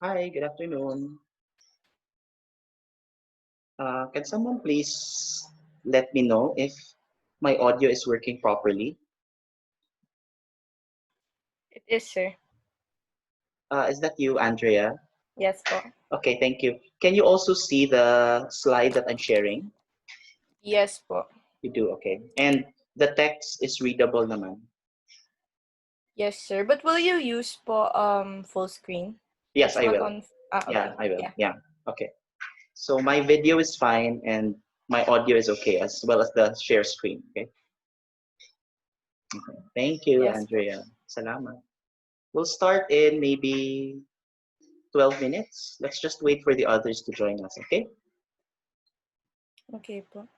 Hi, good afternoon. Can someone please let me know if my audio is working properly? It is, sir. Is that you, Andrea? Yes po. Okay, thank you. Can you also see the slide that I'm sharing? Yes po. You do, okay. And the text is readable naman. Yes, sir. But will you use po full screen? Yes, It's I not will. on. Yeah, Okay. I will. Yeah. Yeah, okay. So my video is fine and my audio is okay as well as the share screen, okay? Thank you, Yes po. Andrea. Salamat. We'll start in maybe 12 minutes. Let's just wait for the others to join us, okay? Okay po.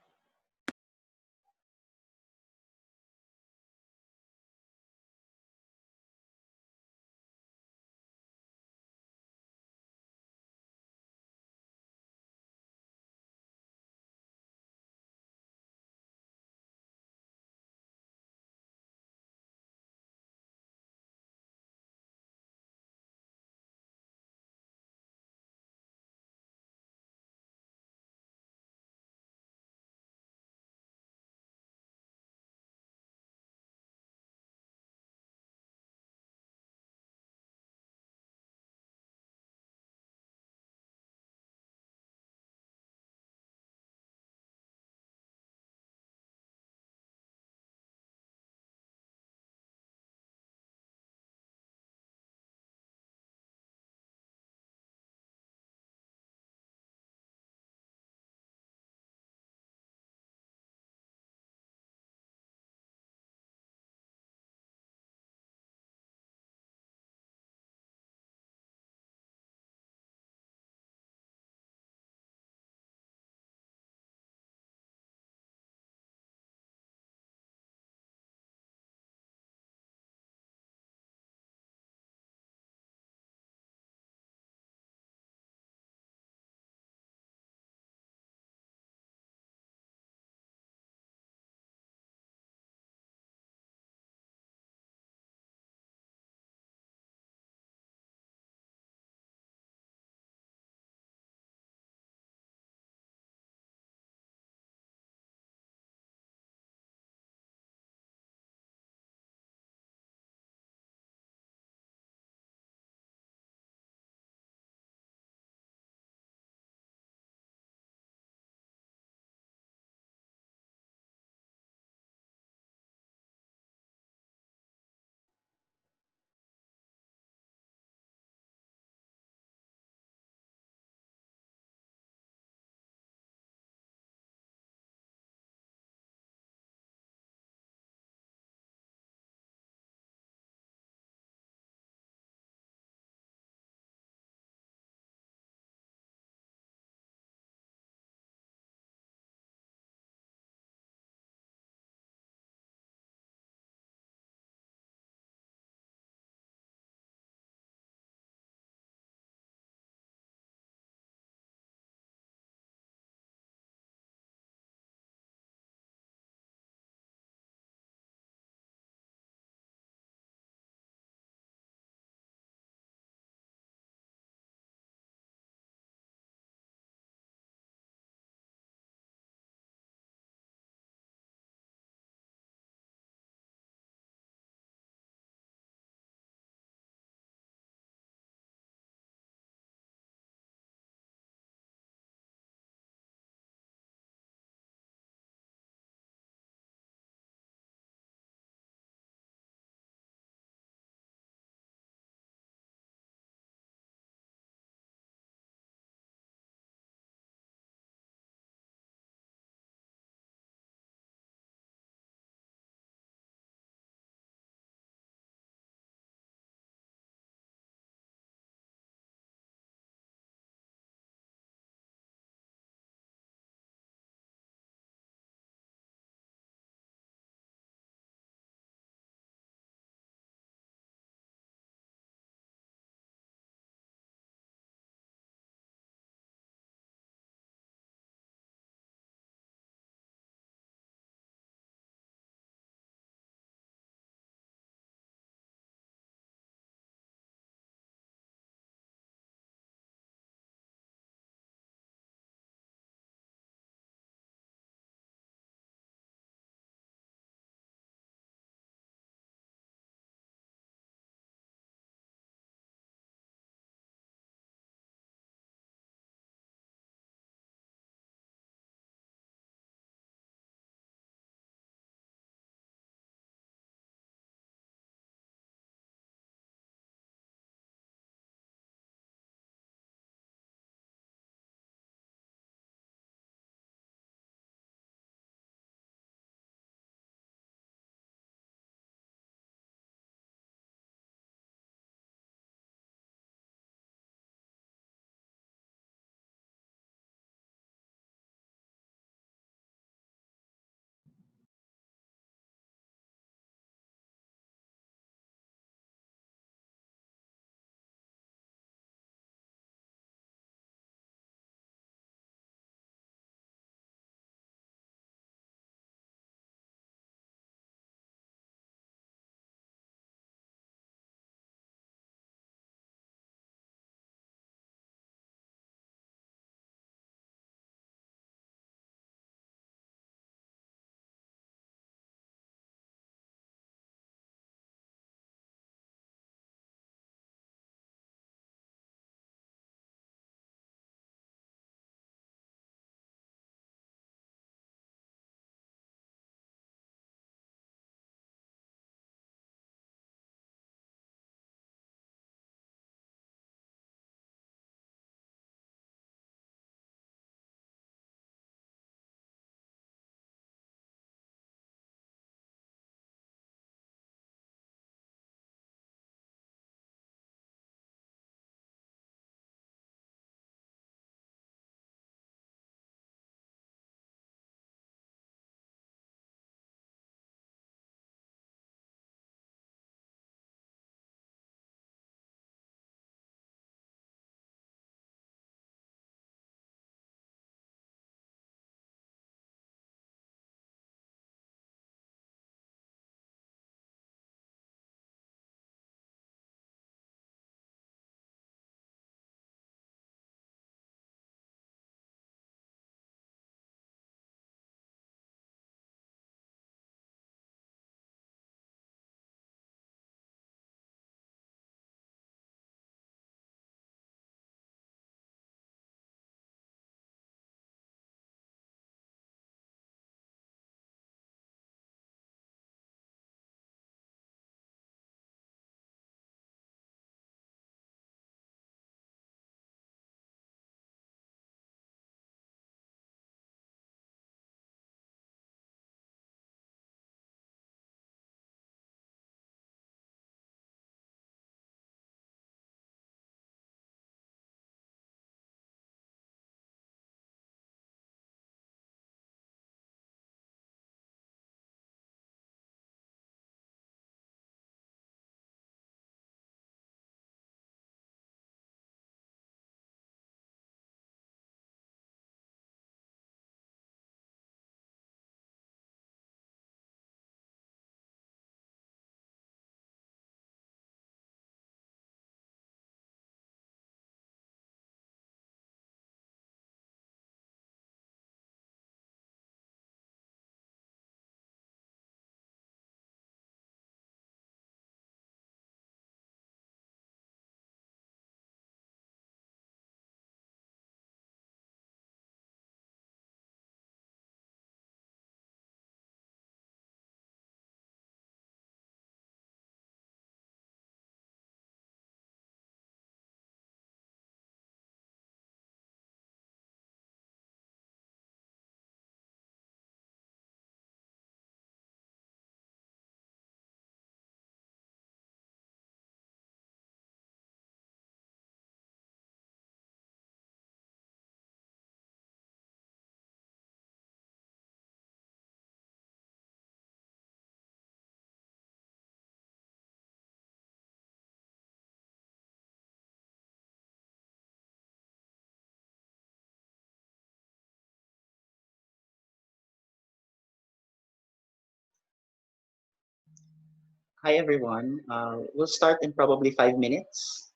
Hi everyone. We'll start in probably 5 minutes.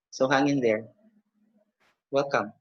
So hang in there. Welcome.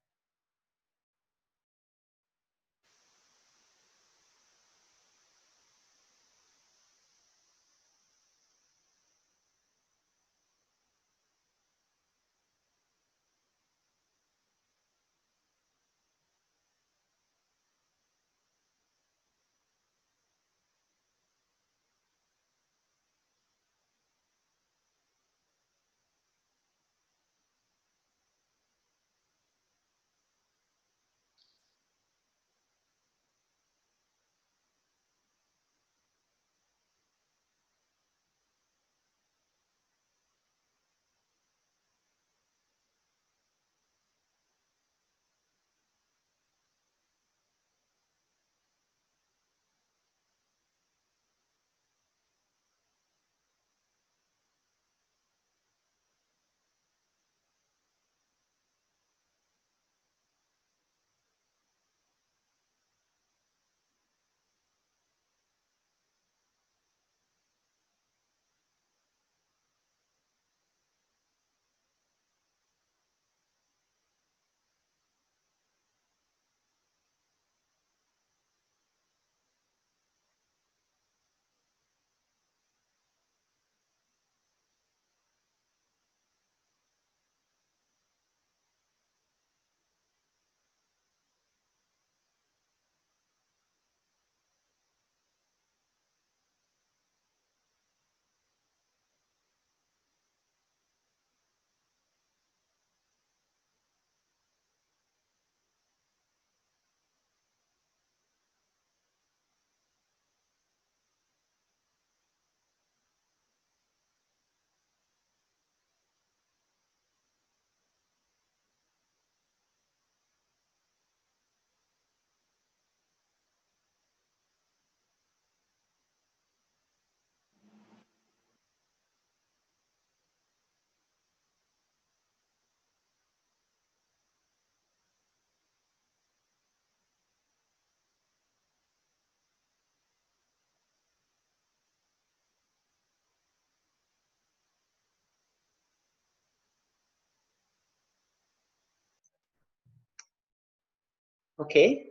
Okay,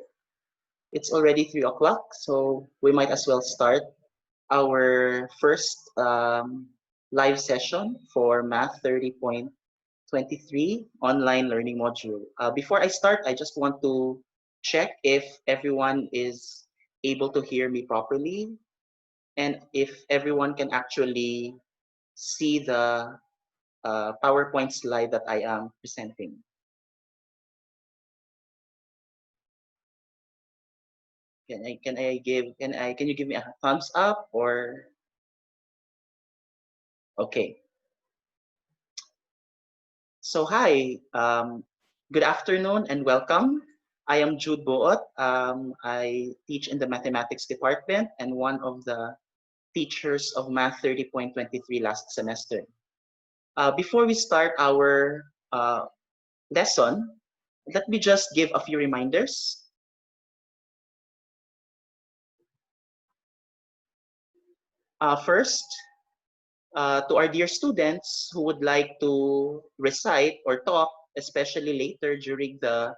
it's already 3 o'clock, so we might as well start our first live session for Math 30.23 online learning module. Before I start, I just want to check if everyone is able to hear me properly and if everyone can actually see the PowerPoint slide that I am presenting. Can you give me a thumbs up or okay. So hi, good afternoon and welcome. I am Jude Buot. I teach in the mathematics department and one of the teachers of Math 30.23 last semester. Before we start our lesson, let me just give a few reminders. First, to our dear students who would like to recite or talk, especially later during the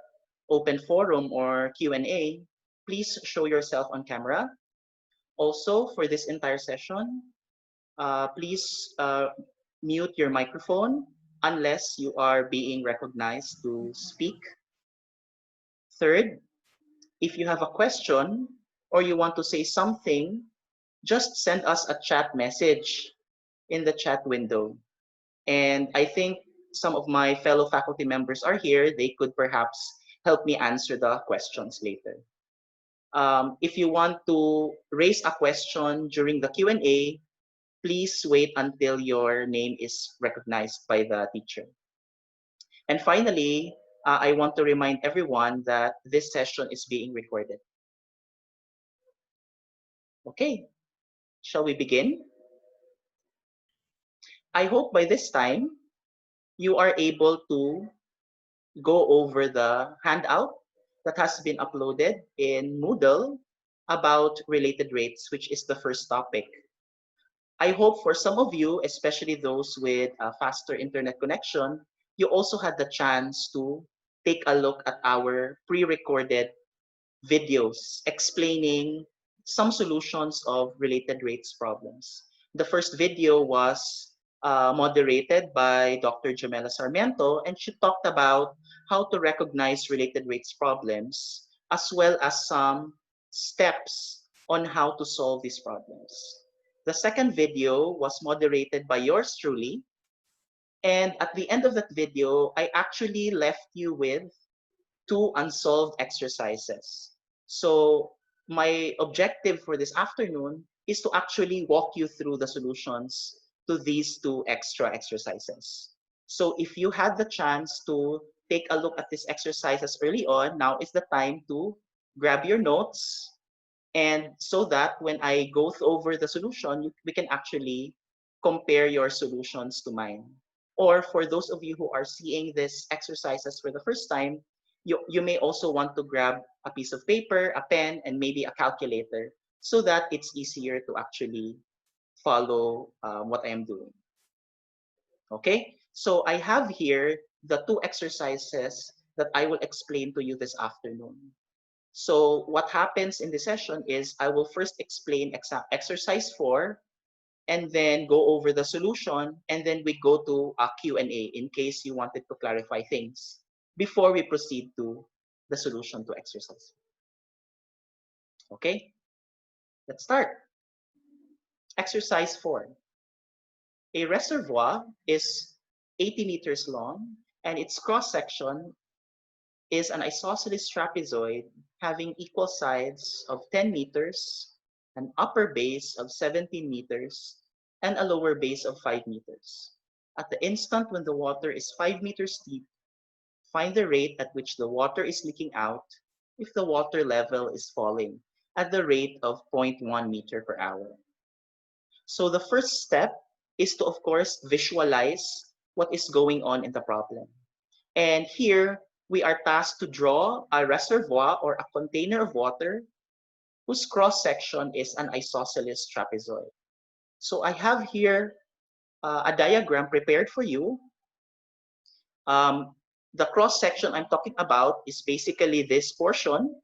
open forum or Q&A, please show yourself on camera. Also, for this entire session, please mute your microphone unless you are being recognized to speak. Third, if you have a question or you want to say something, just send us a chat message in the chat window. And I think some of my fellow faculty members are here. They could perhaps help me answer the questions later. If you want to raise a question during the Q&A, please wait until your name is recognized by the teacher. And finally, I want to remind everyone that this session is being recorded. Okay, shall we begin? I hope by this time you are able to go over the handout that has been uploaded in Moodle about related rates, which is the first topic. I hope for some of you, especially those with a faster internet connection, you also had the chance to take a look at our pre-recorded videos explaining some solutions of related rates problems. The first video was moderated by Dr. Jamela Sarmiento, and she talked about how to recognize related rates problems, as well as some steps on how to solve these problems. The second video was moderated by yours truly, and at the end of that video, I actually left you with two unsolved exercises. So my objective for this afternoon is to actually walk you through the solutions to these two extra exercises. So if you had the chance to take a look at these exercises early on, now is the time to grab your notes, and so that when I go over the solution, we can actually compare your solutions to mine. Or for those of you who are seeing these exercises for the first time, you may also want to grab a piece of paper, a pen, and maybe a calculator so that it's easier to actually follow what I am doing. Okay, so I have here the two exercises that I will explain to you this afternoon. So what happens in the session is I will first explain exercise 4 and then go over the solution, and then we go to a Q&A in case you wanted to clarify things before we proceed to the solution to exercise. Okay, let's start. Exercise 4. A reservoir is 80 meters long and its cross section is an isosceles trapezoid having equal sides of 10 meters, an upper base of 17 meters, and a lower base of 5 meters. At the instant when the water is 5 meters deep, find the rate at which the water is leaking out if the water level is falling at the rate of 0.1 meter per hour. So the first step is to, of course, visualize what is going on in the problem. And here we are tasked to draw a reservoir or a container of water whose cross section is an isosceles trapezoid. So I have here a diagram prepared for you. Um, the cross section I'm talking about is basically this portion.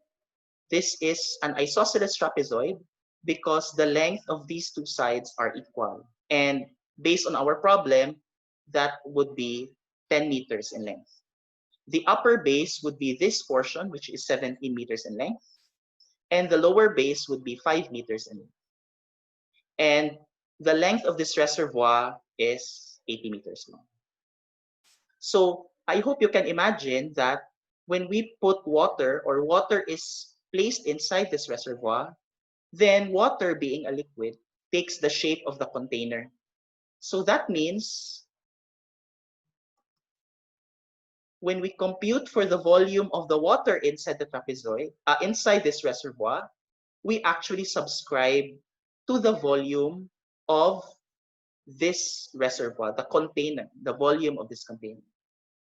This is an isosceles trapezoid because the length of these two sides are equal. And based on our problem, that would be 10 meters in length. The upper base would be this portion, which is 17 meters in length, and the lower base would be 5 meters in length. And the length of this reservoir is 80 meters long. So I hope you can imagine that when we put water or water is placed inside this reservoir, then water being a liquid takes the shape of the container. So that means when we compute for the volume of the water inside the trapezoid, inside this reservoir, we actually subscribe to the volume of this reservoir, the container, the volume of this container,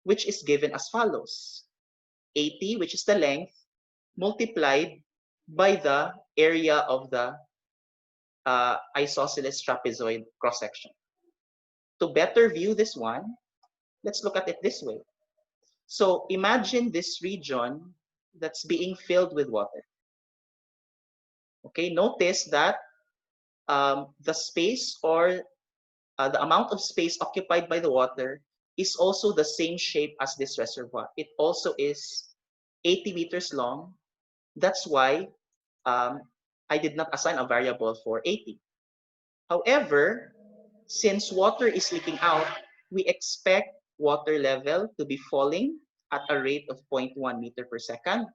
which is given as follows. 80, which is the length, multiplied by the area of the isosceles trapezoid cross-section. To better view this one, let's look at it this way. So imagine this region that's being filled with water. Okay, notice that the space or the amount of space occupied by the water is also the same shape as this reservoir. It also is 80 meters long. That's why I did not assign a variable for 80. However, since water is leaking out, we expect water level to be falling at a rate of 0.1 meter per second.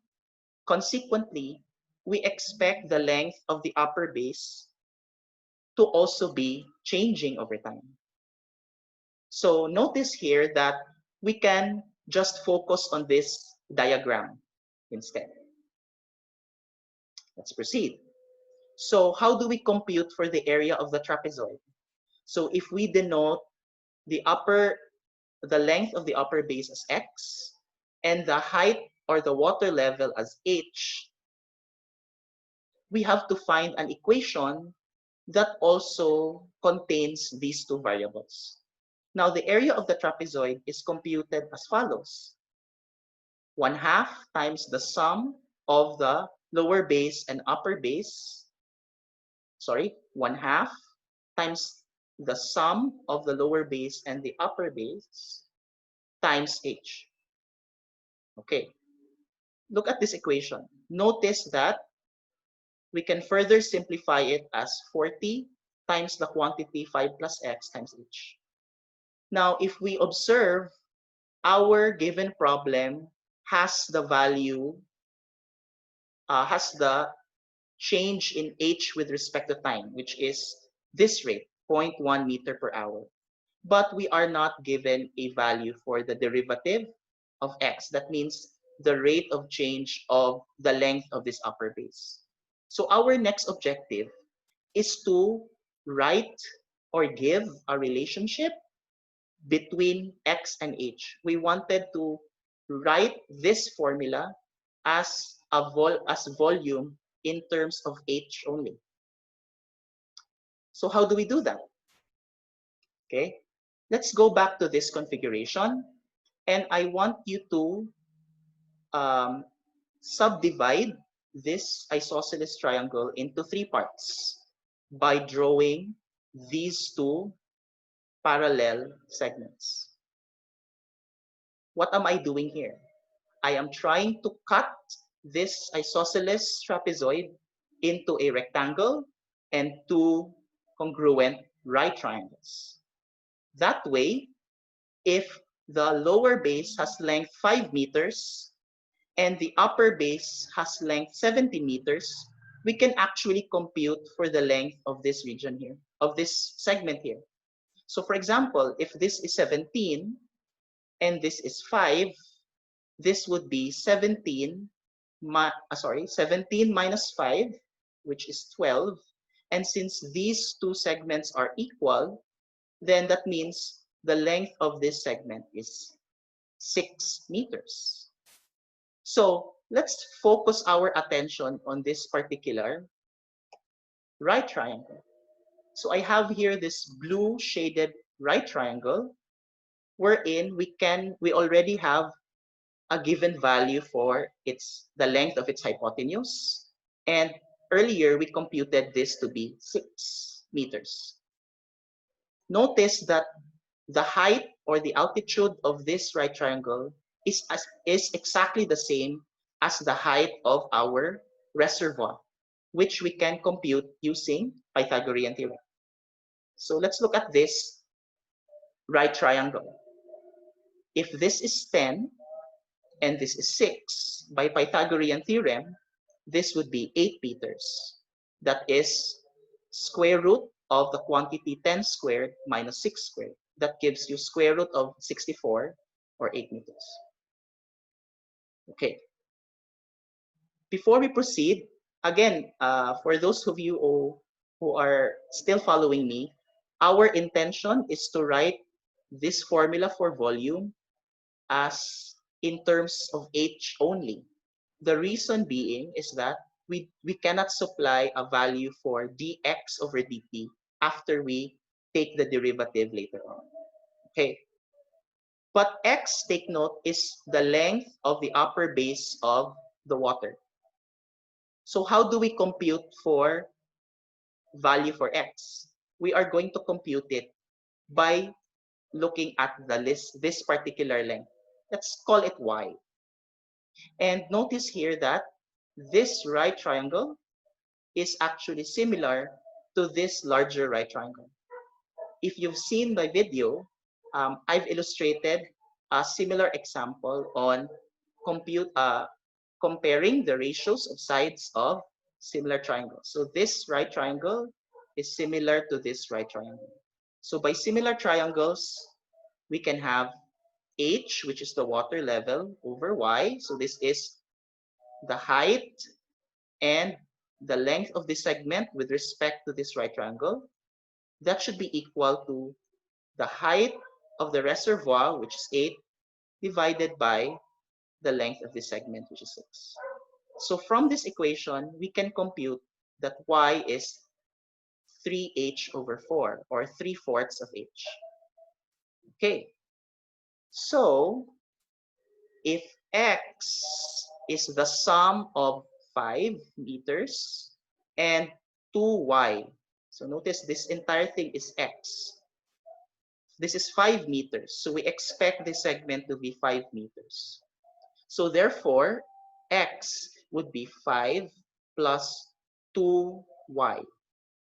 Consequently, we expect the length of the upper base to also be changing over time. So notice here that we can just focus on this diagram instead. Let's proceed. So how do we compute for the area of the trapezoid? So if we denote the length of the upper base as x and the height or the water level as h, we have to find an equation that also contains these two variables. Now, the area of the trapezoid is computed as follows. 1/2 times the sum of the lower base and upper base. Sorry, 1/2 times the sum of the lower base and the upper base times h. Okay, look at this equation. Notice that we can further simplify it as 40 times the quantity 5 plus x times h. Now, if we observe our given problem has the value, has the change in h with respect to time, which is this rate, 0.1 meter per hour. But we are not given a value for the derivative of x. That means the rate of change of the length of this upper base. So our next objective is to write or give a relationship between x and h. We wanted to write this formula as as volume in terms of h only. So how do we do that? Okay, let's go back to this configuration, and I want you to um, subdivide this isosceles triangle into three parts by drawing these two parallel segments. What am I doing here? I am trying to cut this isosceles trapezoid into a rectangle and two congruent right triangles. That way, if the lower base has length 5 meters and the upper base has length 70 meters, we can actually compute for the length of this region here, of this segment here. So for example, if this is 17 and this is 5, this would be 17 minus 5, which is 12. And since these two segments are equal, then that means the length of this segment is 6 meters. So let's focus our attention on this particular right triangle. So I have here this blue shaded right triangle wherein we already have a given value for the length of its hypotenuse. And earlier we computed this to be 6 meters. Notice that the height or the altitude of this right triangle is exactly the same as the height of our reservoir, which we can compute using Pythagorean theorem. So let's look at this right triangle. If this is 10 and this is 6, by Pythagorean theorem, this would be 8 meters. That is square root of the quantity 10 squared minus 6 squared. That gives you square root of 64 or 8 meters. Okay. Before we proceed, again, for those of you who are still following me, our intention is to write this formula for volume as in terms of h only. The reason being is that we cannot supply a value for dx over dt after we take the derivative later on. Okay. But x, take note, is the length of the upper base of the water. So how do we compute for value for x? We are going to compute it by looking at this particular length. Let's call it y. And notice here that this right triangle is actually similar to this larger right triangle. If you've seen my video, I've illustrated a similar example on comparing the ratios of sides of similar triangles. So this right triangle is similar to this right triangle. So by similar triangles, we can have h, which is the water level, over y. So this is the height and the length of this segment with respect to this right triangle. That should be equal to the height of the reservoir, which is 8, divided by the length of this segment, which is 6. So from this equation, we can compute that y is 3h over 4, or 3/4 of h. Okay, so if x is the sum of 5 meters and 2y, so notice this entire thing is x. This is 5 meters, so we expect this segment to be 5 meters. So therefore, x would be 5 plus 2y.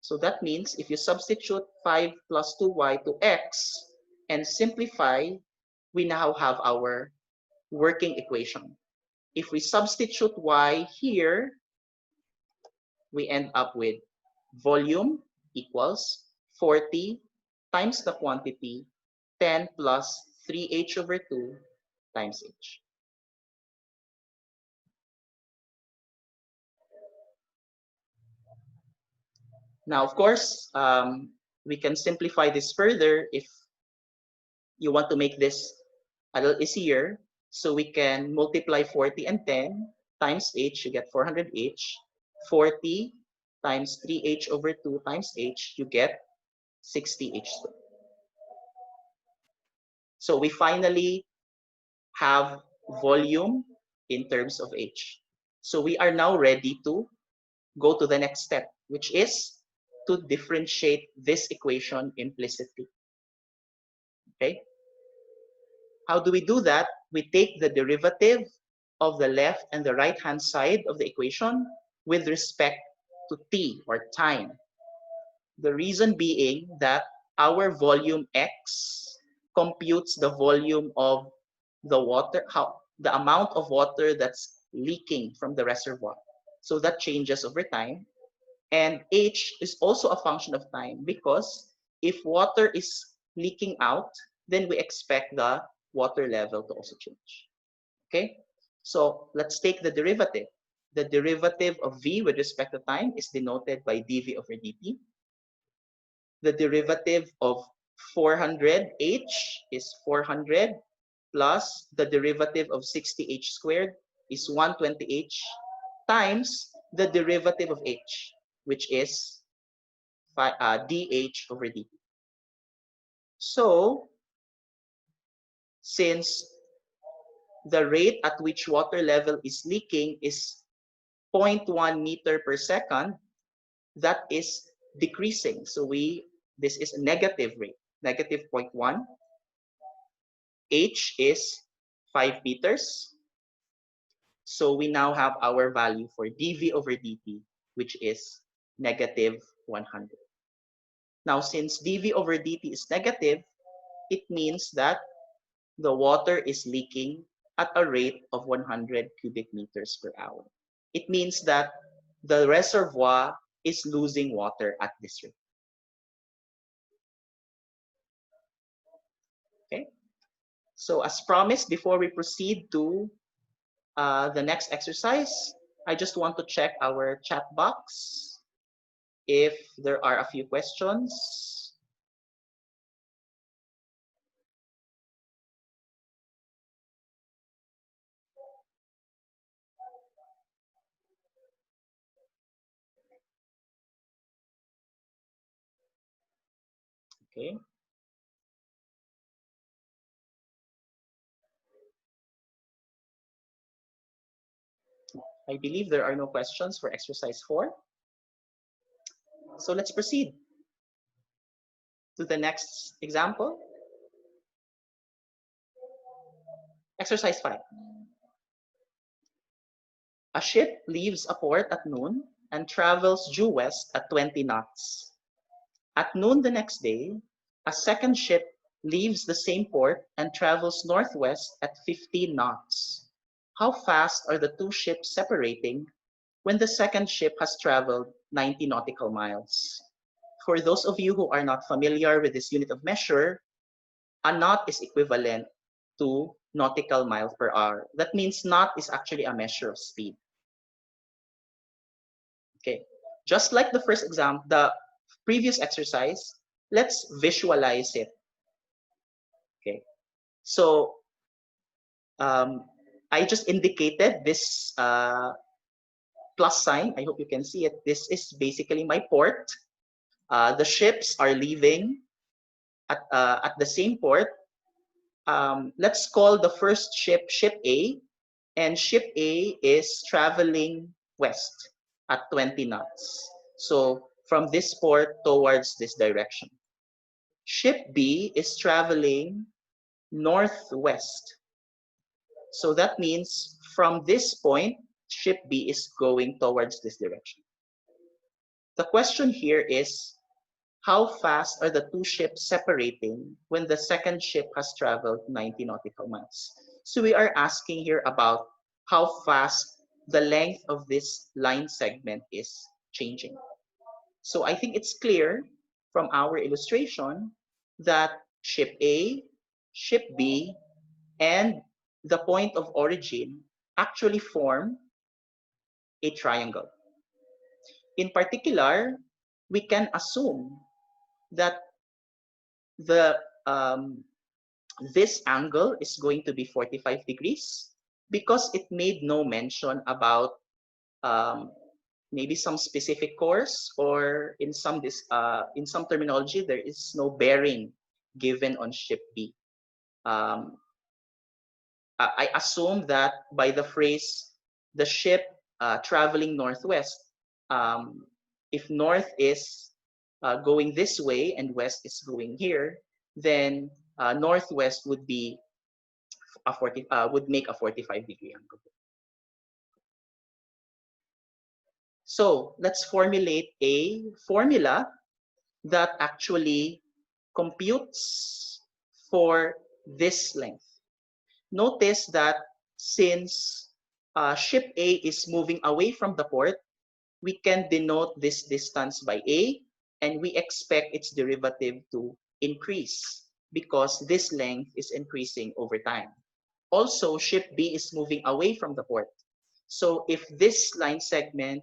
So that means if you substitute 5 plus 2y to x and simplify, we now have our working equation. If we substitute y here, we end up with volume equals 40 times the quantity, 10 plus 3h over 2 times h. Now, of course, we can simplify this further if you want to make this a little easier. So we can multiply 40 and 10 times h, you get 400h. 40 times 3h over 2 times h, you get 60h squared. So we finally have volume in terms of h. So we are now ready to go to the next step, which is to differentiate this equation implicitly. Okay? How do we do that? We take the derivative of the left and the right-hand side of the equation with respect to t, or time. The reason being that our volume x computes the volume of the water, the amount of water that's leaking from the reservoir. So that changes over time. And h is also a function of time, because if water is leaking out, then we expect the water level to also change. Okay? So let's take the derivative. The derivative of v with respect to time is denoted by dv over dt. The derivative of 400h is 400 plus the derivative of 60h squared is 120h times the derivative of h, which is dh over dt. So since the rate at which water level is leaking is 0.1 meter per second, that is decreasing. So this is a negative rate, negative 0.1. H is 5 meters. So we now have our value for dv over dt, which is negative 100. Now, since dv over dt is negative, it means that the water is leaking at a rate of 100 cubic meters per hour. It means that the reservoir is losing water at this rate. Okay? So as promised, before we proceed to the next exercise, I just want to check our chat box if there are a few questions. Okay. I believe there are no questions for exercise 4. So let's proceed to the next example. Exercise 5. A ship leaves a port at noon and travels due west at 20 knots. At noon the next day, a second ship leaves the same port and travels northwest at 15 knots. How fast are the two ships separating when the second ship has traveled 90 nautical miles? For those of you who are not familiar with this unit of measure, a knot is equivalent to nautical miles per hour. That means knot is actually a measure of speed. Okay, just like the first exam, the previous exercise, let's visualize it. Okay, so I just indicated this plus sign. I hope you can see it. This is basically my port. The ships are leaving at the same port. Let's call the first ship Ship A, and Ship A is traveling west at 20 knots. So from this port towards this direction. Ship B is traveling northwest. So that means from this point, Ship B is going towards this direction. The question here is, how fast are the two ships separating when the second ship has traveled 90 nautical miles? So we are asking here about how fast the length of this line segment is changing. So I think it's clear from our illustration that ship A, ship B, and the point of origin actually form a triangle. In particular, we can assume that the this angle is going to be 45 degrees because it made no mention about um, maybe some specific course, or in some terminology there is no bearing given on ship B. Um, I assume that by the phrase the ship traveling northwest, um, if north is going this way and west is going here, then northwest would be would make a 45-degree angle. So let's formulate a formula that actually computes for this length. Notice that since ship A is moving away from the port, we can denote this distance by A, and we expect its derivative to increase because this length is increasing over time. Also, ship B is moving away from the port. So if this line segment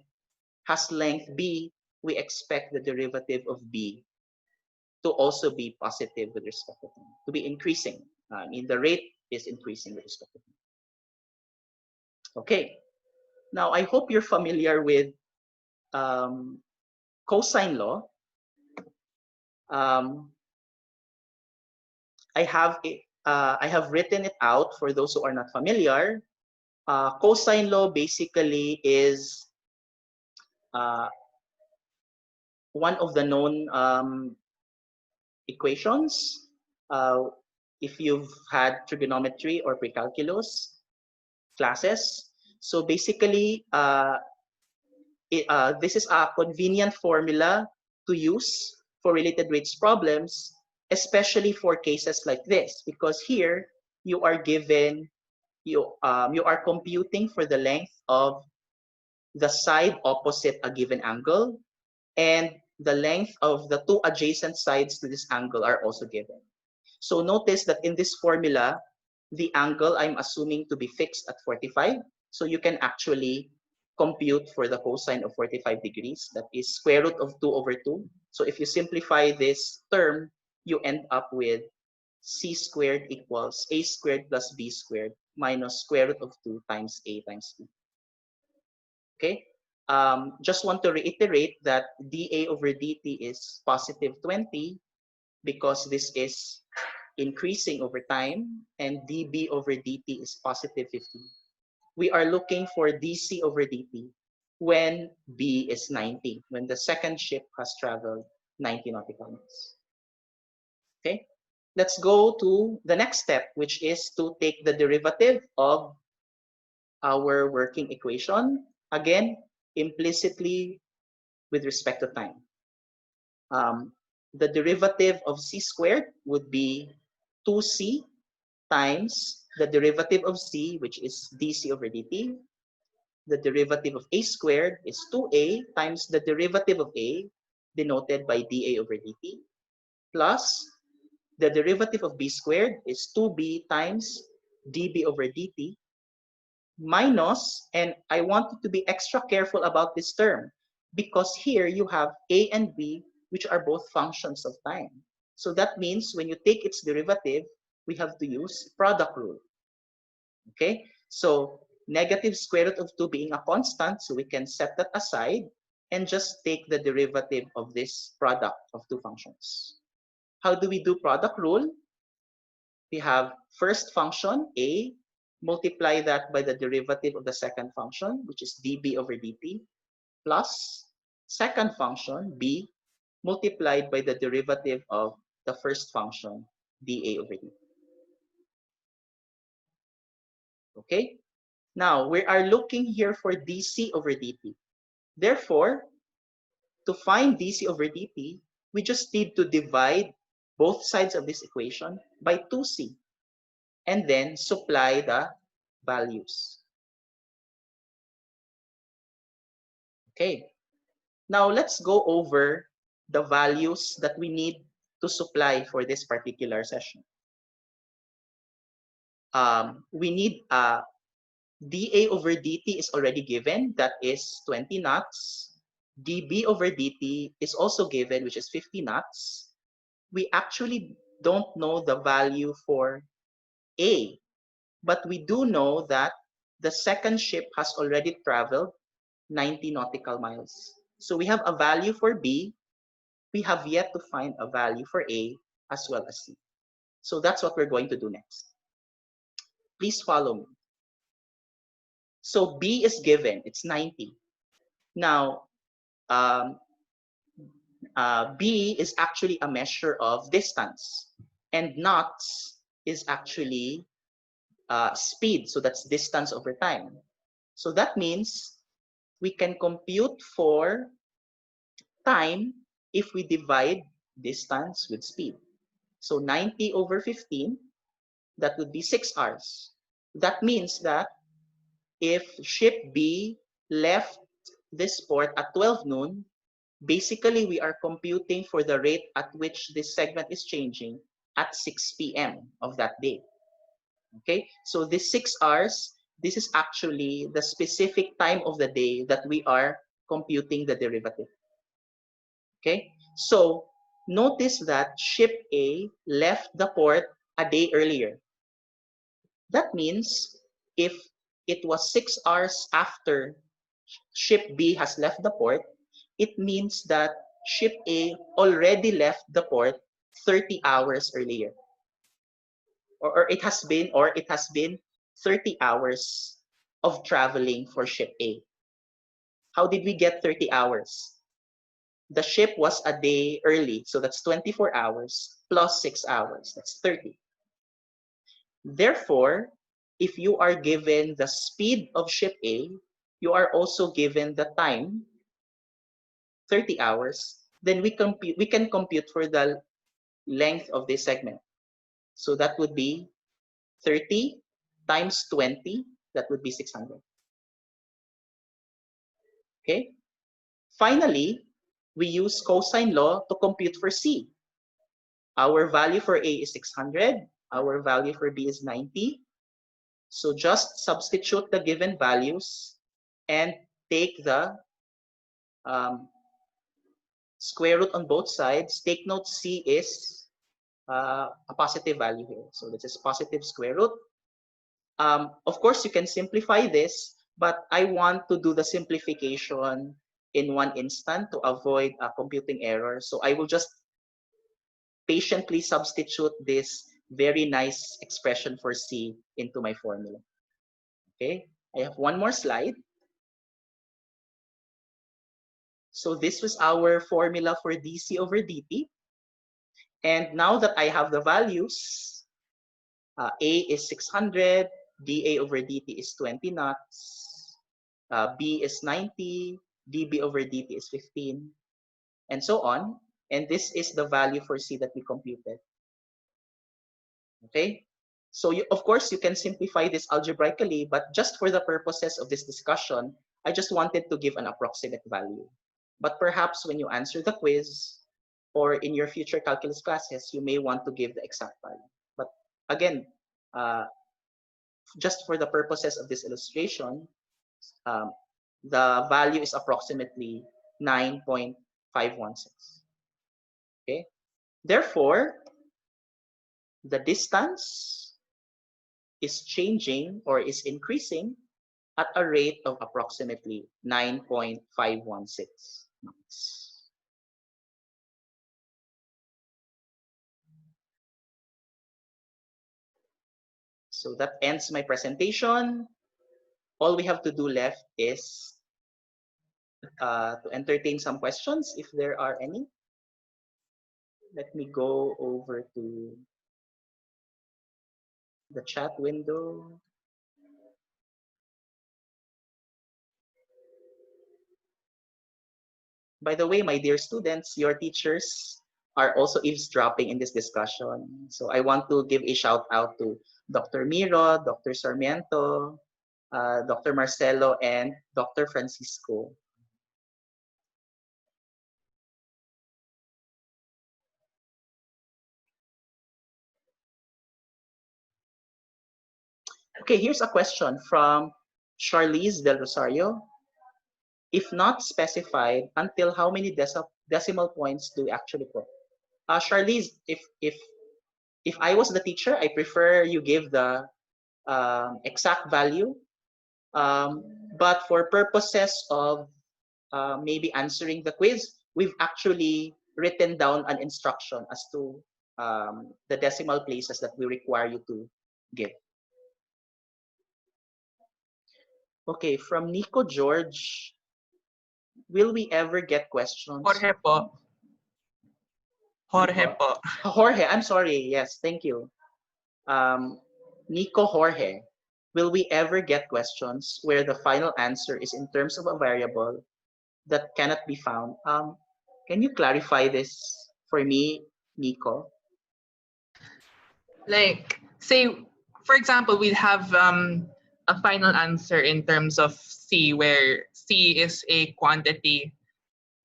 has length B, we expect the derivative of B to also be positive with respect to time, to be increasing. I mean, the rate is increasing with respect to time. Okay, now I hope you're familiar with um, cosine law. Um, I have written it out for those who are not familiar. Cosine law basically is uh, one of the known equations. Uh, if you've had trigonometry or precalculus classes, so basically, this is a convenient formula to use for related rates problems, especially for cases like this, because here you are given you are computing for the length of the side opposite a given angle, and the length of the two adjacent sides to this angle are also given. So notice that in this formula, the angle I'm assuming to be fixed at 45. So you can actually compute for the cosine of 45 degrees. That is square root of 2 over 2. So if you simplify this term, you end up with c squared equals a squared plus b squared minus square root of 2 times a times b. Okay? Just want to reiterate that dA over dt is positive 20 because this is increasing over time, and dB over dt is positive 15. We are looking for dC over dt when B is 90, when the second ship has traveled 90 nautical miles. Okay, let's go to the next step, which is to take the derivative of our working equation, again, implicitly with respect to time. Um, the derivative of c squared would be 2c times the derivative of c, which is dc over dt. The derivative of a squared is 2a times the derivative of a, denoted by dA over dt, plus the derivative of b squared is 2b times dB over dt, minus, and I want you to be extra careful about this term, because here you have a and b, which are both functions of time. So that means when you take its derivative, we have to use product rule. Okay, so negative square root of 2 being a constant, so we can set that aside, and just take the derivative of this product of two functions. How do we do product rule? We have first function, A, multiply that by the derivative of the second function, which is dB over dt, plus second function, B, multiplied by the derivative of the first function, dA over dt. Okay? Now, we are looking here for dC over dt. Therefore, to find dC over dt, we just need to divide both sides of this equation by 2c and then supply the values. Okay, now let's go over the values that we need to supply for this particular session. We need dA over dt is already given, that is 20 knots. dB over dt is also given, which is 50 knots. We actually don't know the value for A, but we do know that the second ship has already traveled 90 nautical miles. So we have a value for B. We have yet to find a value for A as well as C. So that's what we're going to do next. Please follow me. So B is given, it's 90. Now, um, B is actually a measure of distance, and knots is actually speed, so that's distance over time. So that means we can compute for time if we divide distance with speed. So 90 over 15, that would be 6 hours. That means that if ship B left this port at 12 noon, basically we are computing for the rate at which this segment is changing at 6 p.m. of that day. Okay, so this 6 hours, this is actually the specific time of the day that we are computing the derivative. Okay, so notice that ship A left the port a day earlier. That means if it was 6 hours after ship B has left the port, it means that ship A already left the port 30 hours earlier. Or it has been 30 hours of traveling for ship A. How did we get 30 hours? The ship was a day early, so that's 24 hours plus 6 hours, that's 30. Therefore, if you are given the speed of ship A, you are also given the time, 30 hours, then we can compute for the length of this segment. So that would be 30 times 20, that would be 600. Okay? Finally, we use cosine law to compute for C. Our value for A is 600. Our value for B is 90. So just substitute the given values and take the square root on both sides. Take note, C is a positive value here. So this is positive square root. Of course, you can simplify this, but I want to do the simplification in one instant to avoid a computing error. So I will just patiently substitute this very nice expression for C into my formula. Okay, I have one more slide. So this was our formula for dC over dt. And now that I have the values, A is 600, dA over dt is 20 knots, B is 90, dB over dt is 15, and so on. And this is the value for C that we computed. Okay, so of course you can simplify this algebraically, but just for the purposes of this discussion, I just wanted to give an approximate value. But perhaps when you answer the quiz or in your future calculus classes, you may want to give the exact value. But again, just for the purposes of this illustration, um, the value is approximately 9.516. Okay, therefore, the distance is changing or is increasing at a rate of approximately 9.516 knots. So that ends my presentation. All we have to do left is to entertain some questions if there are any. Let me go over to the chat window. By the way, my dear students, your teachers are also eavesdropping in this discussion. So I want to give a shout out to Dr. Miro, Dr. Sarmiento, Dr. Marcelo, and Dr. Francisco. Okay, here's a question from Charlize Del Rosario. If not specified, until how many decimal points do we actually put? Charlize, if I was the teacher, I prefer you give the exact value. But for purposes of maybe answering the quiz, we've actually written down an instruction as to the decimal places that we require you to give. Okay, from Nico George, will we ever get questions? Jorge po. Jorge po. Jorge, I'm sorry. Yes, thank you. Nico Jorge, will we ever get questions where the final answer is in terms of a variable that cannot be found? Can you clarify this for me, Nico? Like, say, for example, we have a final answer in terms of C, where C is a quantity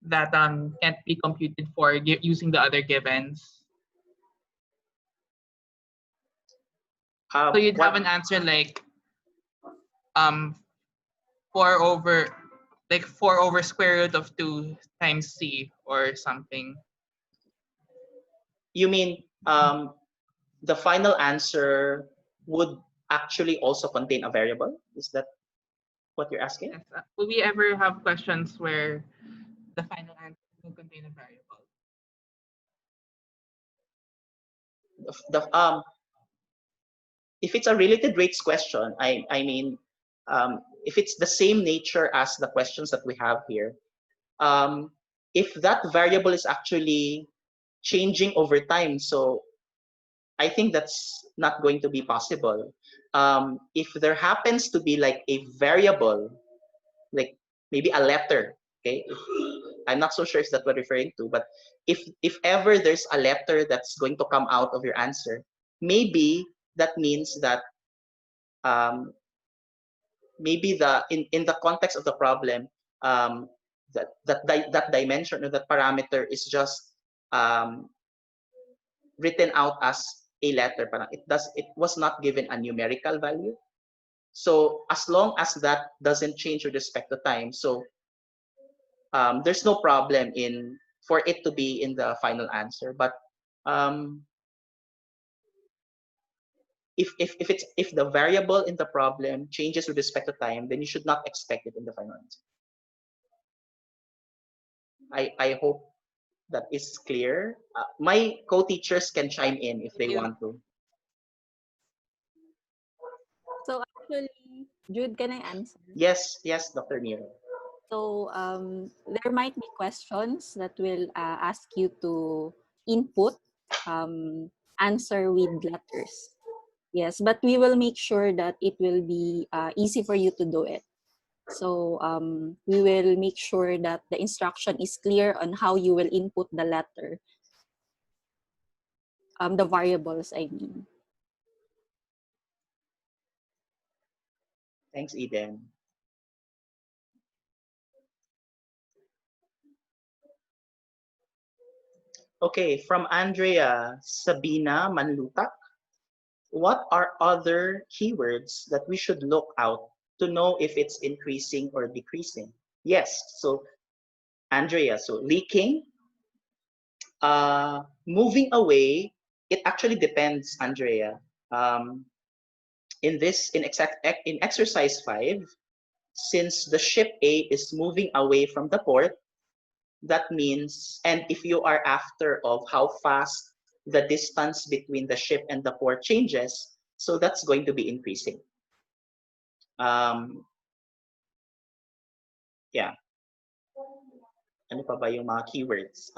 that can't be computed for using the other givens. So you'd have an answer like 4 over like 4 over square root of 2 times C or something. You mean the final answer would actually also contain a variable? Is that what you're asking? Yes. Will we ever have questions where the final answer will contain a variable? If it's a related rates question, I mean, if it's the same nature as the questions that we have here, if that variable is actually changing over time, so I think that's not going to be possible. If there happens to be like a variable, like maybe a letter, okay? I'm not so sure if that's what you're referring to, but if ever there's a letter that's going to come out of your answer, maybe that means that maybe in the context of the problem, that dimension or that parameter is just written out as a letter. Parang it was not given a numerical value. So as long as that doesn't change with respect to time, so there's no problem in for it to be in the final answer. But if the variable in the problem changes with respect to time, then you should not expect it in the final answer. I hope that is clear. My co-teachers can chime in if they want to. So actually, Jude, can I answer? Yes, Dr. Miro. So there might be questions that will ask you to input answer with letters. Yes, but we will make sure that it will be easy for you to do it. So we will make sure that the instruction is clear on how you will input the letter, the variables, I mean. Thanks, Eden. Okay, from Andrea Sabina Manlutak. What are other keywords that we should look out to know if it's increasing or decreasing? Yes, so Andrea, so leaking, moving away, it actually depends, Andrea. In exercise 5, since the ship A is moving away from the port, that means, and if you are after of how fast the distance between the ship and the port changes, so that's going to be increasing. Yeah. Ano pa ba yung mga keywords?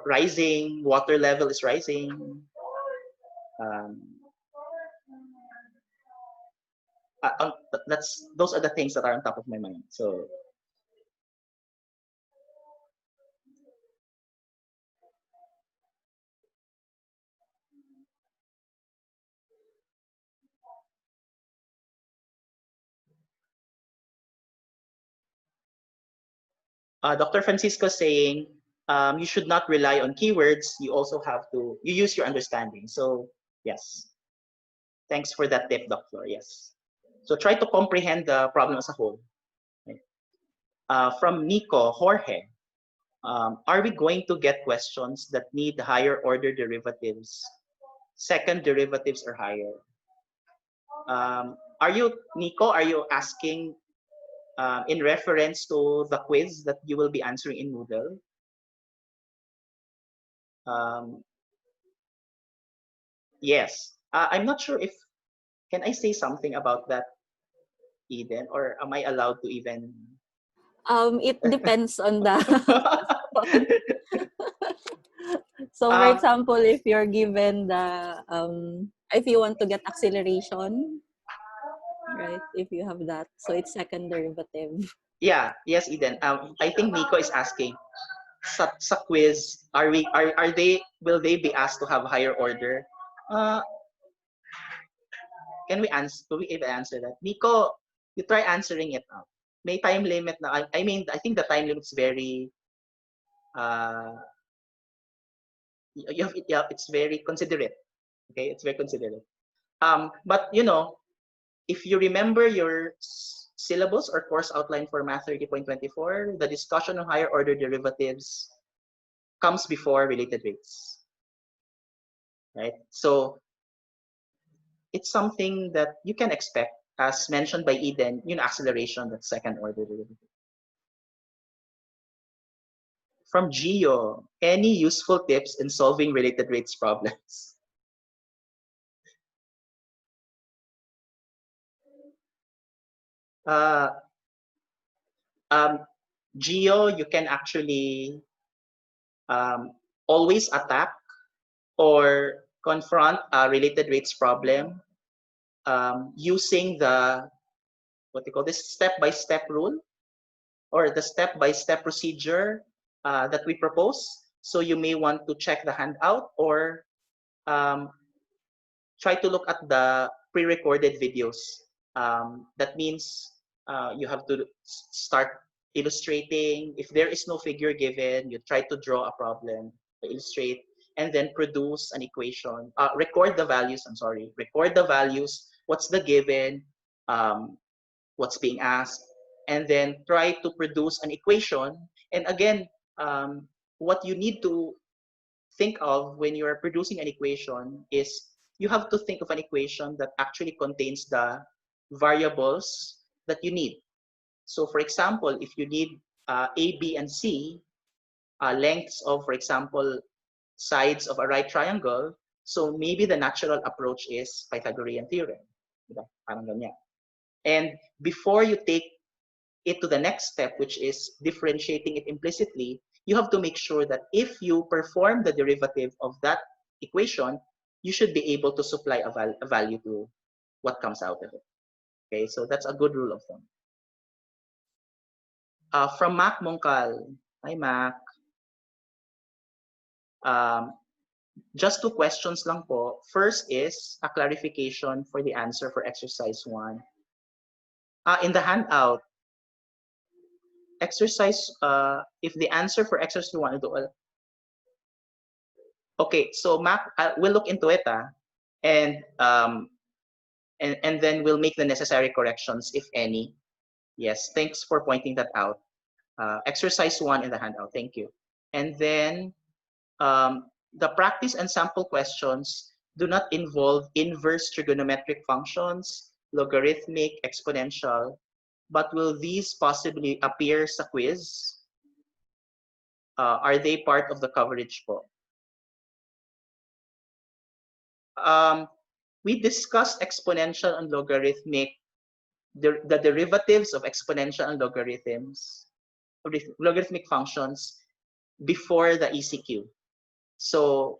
Rising, water level is rising. Those are the things that are on top of my mind. So Dr. Francisco saying you should not rely on keywords. You also have to use your understanding. So yes, thanks for that tip, Doctor. Yes. So try to comprehend the problem as a whole. Right? From Nico Jorge, are we going to get questions that need higher order derivatives, second derivatives or higher? Are you, Nico, are you asking in reference to the quiz that you will be answering in Moodle? Yes. I'm not sure if, can I say something about that, Eden, or am I allowed to even? It depends on the So for example, if you're given the if you want to get acceleration, right? If you have that, so it's second derivative. Yeah, yes, Eden. I think Nico is asking sa quiz, are they, will they be asked to have higher order? Can we answer, do we even answer that? Nico, you try answering it out. May time limit na. I mean, I think the time limit is very it's very considerate. Okay, it's very considerate. But you know, if you remember your syllabus or course outline for Math 30.24, the discussion on higher order derivatives comes before related rates, right? So it's something that you can expect, as mentioned by Eden, acceleration, that's second order derivative. From Gio, any useful tips in solving related rates problems? Gio, you can actually always attack or confront a related rates problem using the, what they call this, step-by-step rule, or the step-by-step procedure that we propose. So you may want to check the handout or try to look at the pre-recorded videos. That means you have to start illustrating. If there is no figure given, you try to draw a problem, illustrate, and then produce an equation. Record the values, I'm sorry. Record the values, what's the given, what's being asked, and then try to produce an equation. And again, what you need to think of when you're producing an equation is you have to think of an equation that actually contains the variables that you need. So for example, if you need A, B, and C, lengths of, for example, sides of a right triangle, so maybe the natural approach is Pythagorean theorem. Diba? Parang ganyan. And before you take it to the next step, which is differentiating it implicitly, you have to make sure that if you perform the derivative of that equation, you should be able to supply a value to what comes out of it. Okay, so that's a good rule of thumb. From Mac Mongkal. Hi, Mac. Just two questions lang po. First is a clarification for the answer for exercise 1. In the handout, exercise, if the answer for exercise 1, okay, so Mac, we'll look into it, and then we'll make the necessary corrections, if any. Yes, thanks for pointing that out. Exercise 1 in the handout, thank you. And then the practice and sample questions do not involve inverse trigonometric functions, logarithmic, exponential, but will these possibly appear sa quiz? Are they part of the coverage po? We discussed exponential and logarithmic, the derivatives of exponential and logarithmic functions before the ECQ. So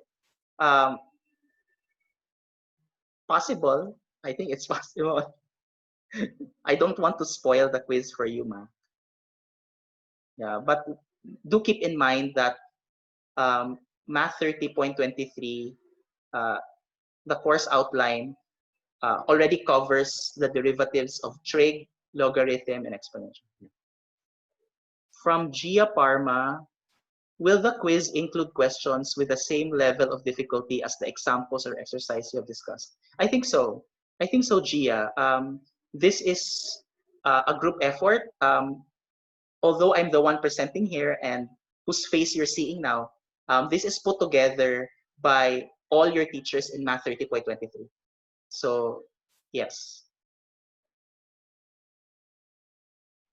possible, I think it's possible. I don't want to spoil the quiz for you, ma. Yeah, but do keep in mind that Math 30.23, the course outline already covers the derivatives of trig, logarithm, and exponential. From Gia Parma, will the quiz include questions with the same level of difficulty as the examples or exercise you have discussed? I think so. I think so, Gia. This is a group effort. Although I'm the one presenting here and whose face you're seeing now, this is put together by all your teachers in Math 30.23. So, yes.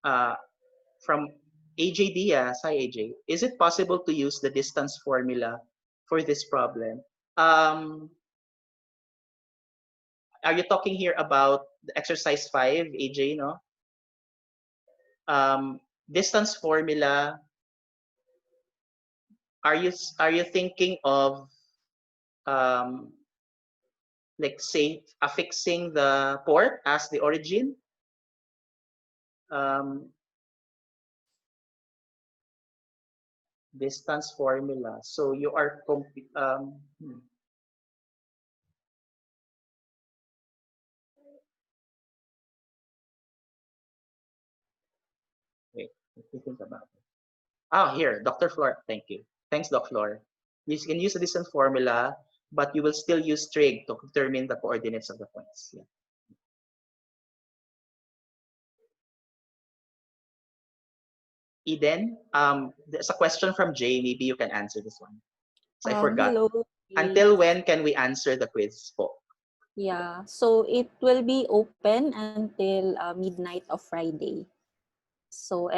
From AJ Diaz, hi AJ, is it possible to use the distance formula for this problem? Are you talking here about the exercise 5, AJ, no? Distance formula, are you thinking of like say affixing the port as the origin? Distance formula. So you are wait, let me think about it. Here, Dr. Flor, thank you. Thanks, Doc Flor. You can use the distance formula, but you will still use trig to determine the coordinates of the points. Yeah. Eden, there's a question from Jay. Maybe you can answer this one. So I forgot. Hello. Until when can we answer the quiz po? Yeah, so it will be open until midnight of Friday. So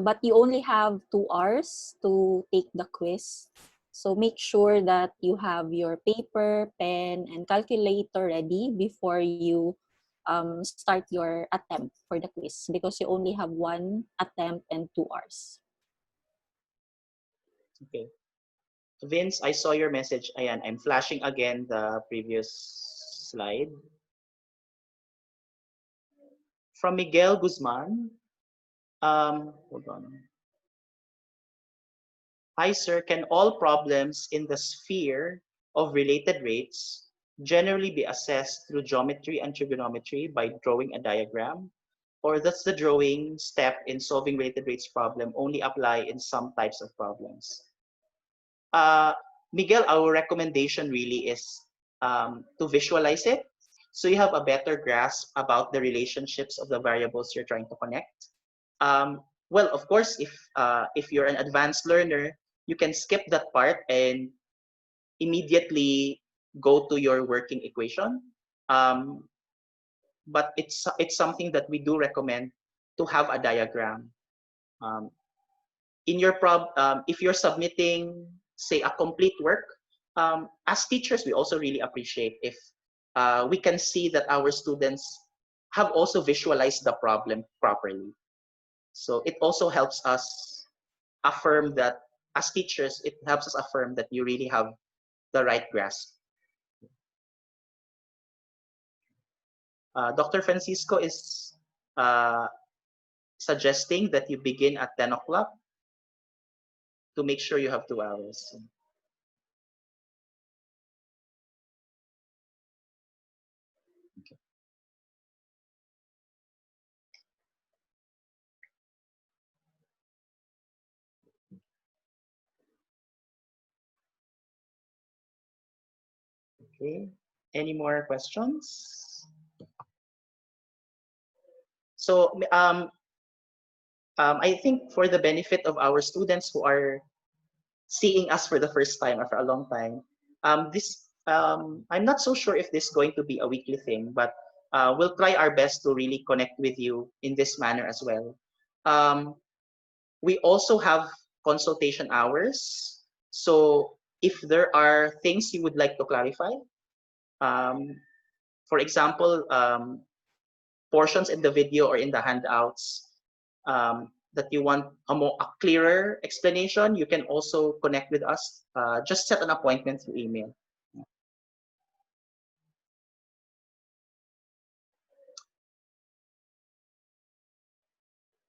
but you only have 2 hours to take the quiz. So make sure that you have your paper, pen, and calculator ready before you start your attempt for the quiz, because you only have 1 attempt and 2 hours. Okay. Vince, I saw your message. Ayan, I'm flashing again the previous slide. From Miguel Guzman. Hold on. Hi, sir. Can all problems in the sphere of related rates generally be assessed through geometry and trigonometry by drawing a diagram? Or does the drawing step in solving related rates problem only apply in some types of problems? Miguel, our recommendation really is to visualize it so you have a better grasp about the relationships of the variables you're trying to connect. Well, of course, if you're an advanced learner, you can skip that part and immediately go to your working equation. But it's something that we do recommend to have a diagram. In your if you're submitting, say, a complete work, as teachers, we also really appreciate if we can see that our students have also visualized the problem properly. So it also helps us affirm that, as teachers, it helps us affirm that you really have the right grasp. Dr. Francisco is suggesting that you begin at 10 o'clock to make sure you have 2 hours. Okay, any more questions? So I think for the benefit of our students who are seeing us for the first time after a long time, I'm not so sure if this is going to be a weekly thing, but we'll try our best to really connect with you in this manner as well. We also have consultation hours. So if there are things you would like to clarify, um, for example, portions in the video or in the handouts that you want a clearer explanation, you can also connect with us. Just set an appointment through email.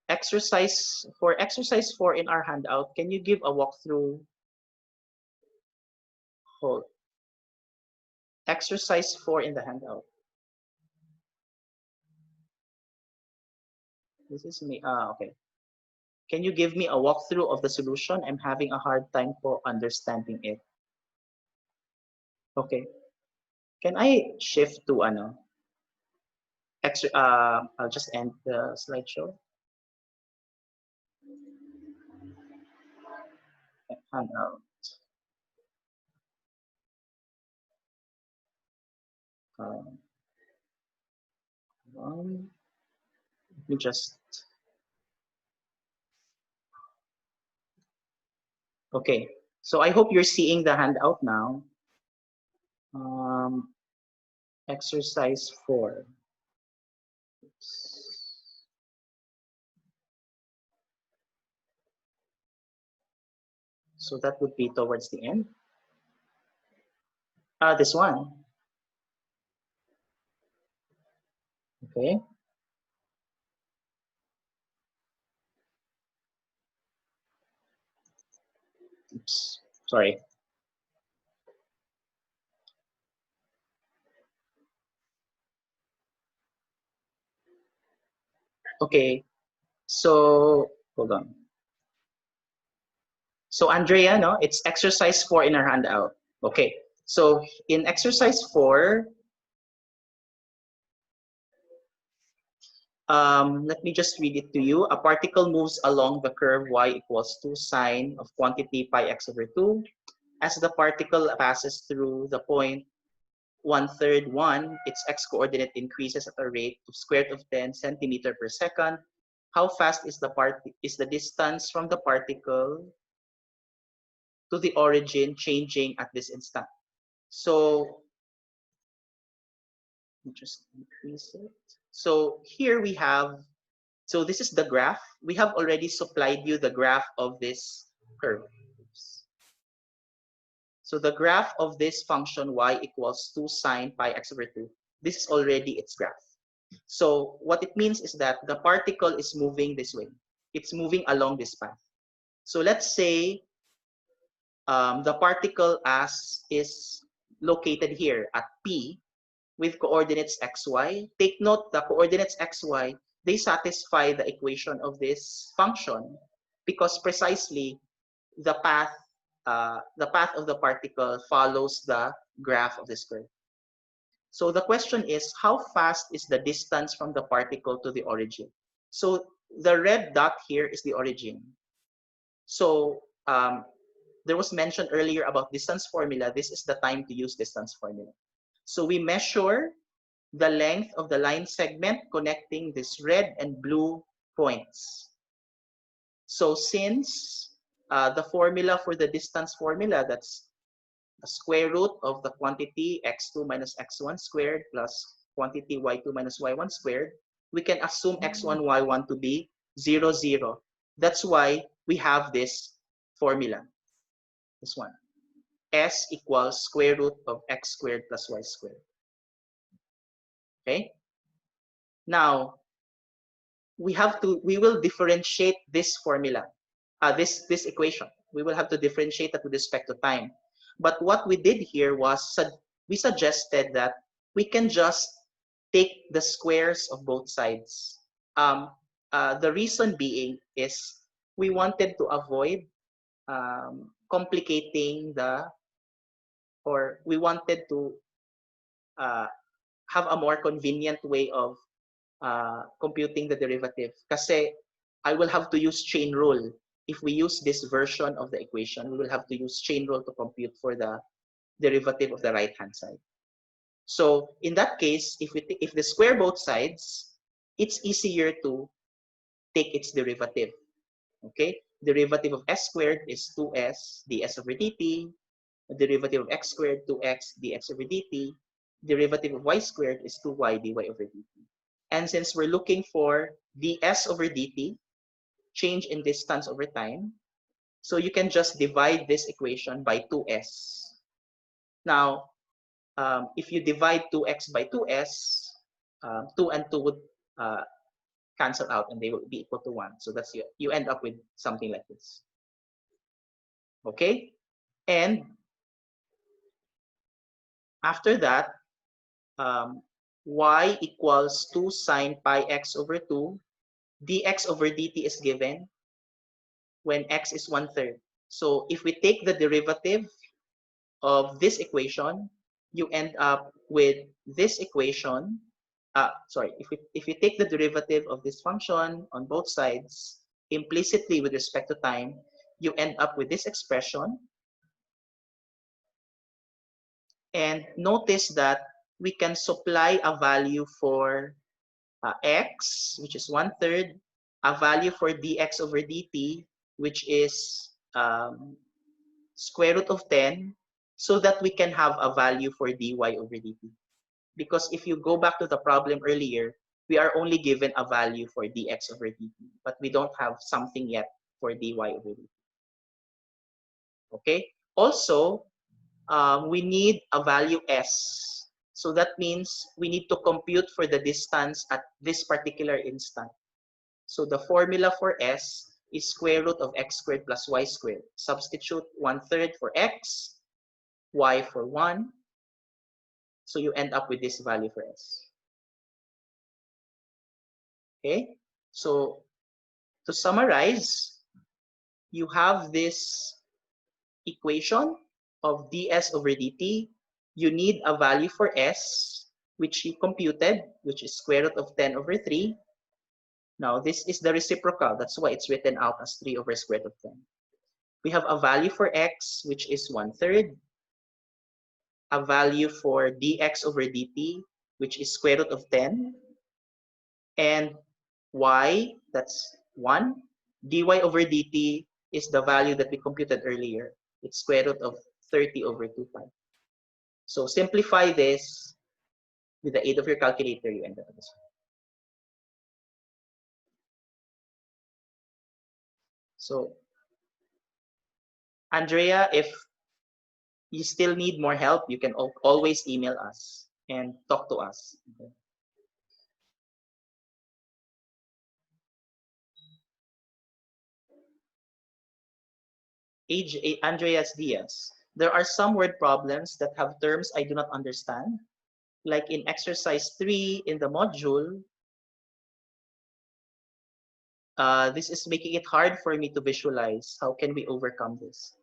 Exercise 4 in our handout, can you give a walkthrough? Hold. Exercise 4 in the handout. This is me. Okay. Can you give me a walkthrough of the solution? I'm having a hard time for understanding it. Okay. Can I shift to ano? I'll just end the slideshow. Handout. Let me just. Okay. So I hope you're seeing the handout now. Exercise 4. So that would be towards the end. This one. Okay. Oops. Sorry. Okay. So hold on. So Andrea, no, it's exercise 4 in our handout. Okay. So in exercise 4, let me just read it to you. A particle moves along the curve y equals 2 sine of quantity pi x over 2. As the particle passes through the point 1/3 1, its x-coordinate increases at a rate of square root of 10 centimeter per second. How fast is the distance from the particle to the origin changing at this instant? So just increase it. So here we have, so this is the graph. We have already supplied you the graph of this curve. So the graph of this function y equals 2 sine pi x over 2. This is already its graph. So what it means is that the particle is moving this way. It's moving along this path. So let's say the particle as is located here at P with coordinates xy. Take note, the coordinates xy, they satisfy the equation of this function because precisely the path of the particle follows the graph of this curve. So the question is, how fast is the distance from the particle to the origin? So the red dot here is the origin. So there was mentioned earlier about distance formula. This is the time to use distance formula. So we measure the length of the line segment connecting this red and blue points. So since the formula for the distance formula, that's the square root of the quantity x2 minus x1 squared plus quantity y2 minus y1 squared, we can assume x1, y1 to be 0, 0. That's why we have this formula, this one. S equals square root of x squared plus y squared. Okay? Now, we will differentiate this formula, this equation. We will have to differentiate it with respect to time. But what we did here was we suggested that we can just take the squares of both sides. The reason being is we wanted to avoid complicating or we wanted to have a more convenient way of computing the derivative. Kasi I will have to use chain rule. If we use this version of the equation, we will have to use chain rule to compute for the derivative of the right-hand side. So in that case, if the square both sides, it's easier to take its derivative. Okay, derivative of s squared is 2s ds over dt. The derivative of x squared 2x dx over dt. Derivative of y squared is 2y dy over dt. And since we're looking for ds over dt, change in distance over time, so you can just divide this equation by 2s. Now, if you divide 2x by 2s, 2 and 2 would cancel out and they will be equal to 1. So that's you end up with something like this. Okay? And after that, y equals 2 sine pi x over 2. Dx over dt is given when x is 1/3. So if we take the derivative of this equation, you end up with this equation. Sorry, if you take the derivative of this function on both sides implicitly with respect to time, you end up with this expression. And notice that we can supply a value for x, which is 1/3, a value for dx over dt, which is square root of 10, so that we can have a value for dy over dt. Because if you go back to the problem earlier, we are only given a value for dx over dt, but we don't have something yet for dy over dt. Okay? Also, we need a value s. So that means we need to compute for the distance at this particular instant. So the formula for s is square root of x squared plus y squared. Substitute 1/3 for x, y for 1. So you end up with this value for s. Okay? So to summarize, you have this equation of ds over dt. You need a value for s, which you computed, which is square root of 10 over 3. Now, this is the reciprocal. That's why it's written out as 3 over square root of 10. We have a value for x, which is 1/3. A value for dx over dt, which is square root of 10. And y, that's 1. dy over dt is the value that we computed earlier. It's square root of 30 over 2 pi. So simplify this with the aid of your calculator, you end up with this. So, Andrea, if you still need more help, you can always email us and talk to us. Okay. Andreas Diaz. There are some word problems that have terms I do not understand. Like in exercise 3 in the module, this is making it hard for me to visualize. How can we overcome this?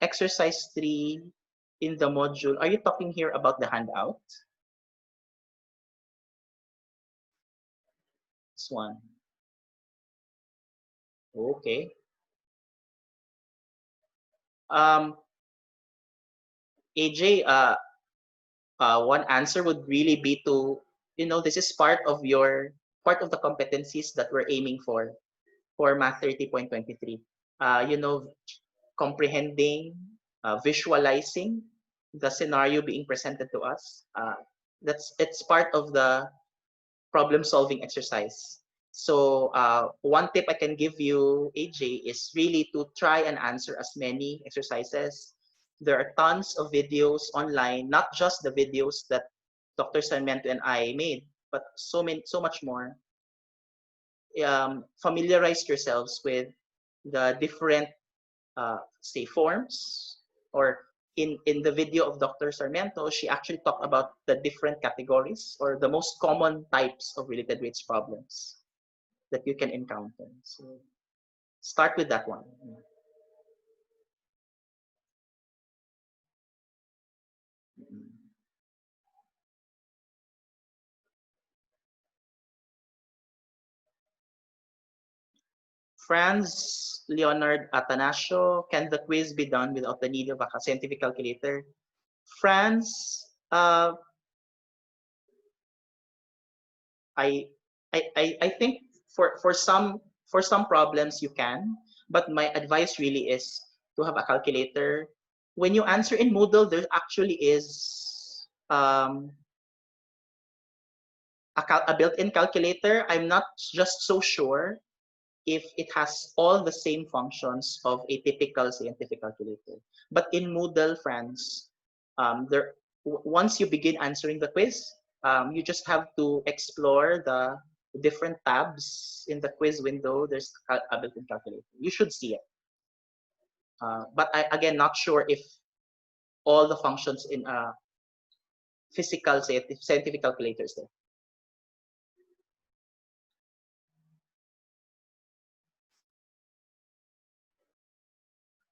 Exercise 3 in the module. Are you talking here about the handout? This one. Okay. AJ, one answer would really be to, this is part of the competencies that we're aiming for Math 30.23. Comprehending, visualizing the scenario being presented to us. It's part of the problem solving exercise. So one tip I can give you, AJ, is really to try and answer as many exercises. There are tons of videos online, not just the videos that Dr. Sarmiento and I made, but so much more. Familiarize yourselves with the different say forms, or in the video of Dr. Sarmiento, she actually talked about the different categories or the most common types of related weights problems that you can encounter. So start with that one. Franz Leonard Atanasio, can the quiz be done without the need of a scientific calculator? Franz, I think for some problems you can, but my advice really is to have a calculator. When you answer in Moodle, there actually is a built-in calculator. I'm not just so sure if it has all the same functions of a typical scientific calculator. But in Moodle, friends, once you begin answering the quiz, you just have to explore the different tabs in the quiz window. There's a built-in calculator. You should see it. But again, not sure if all the functions in a physical scientific calculator is there.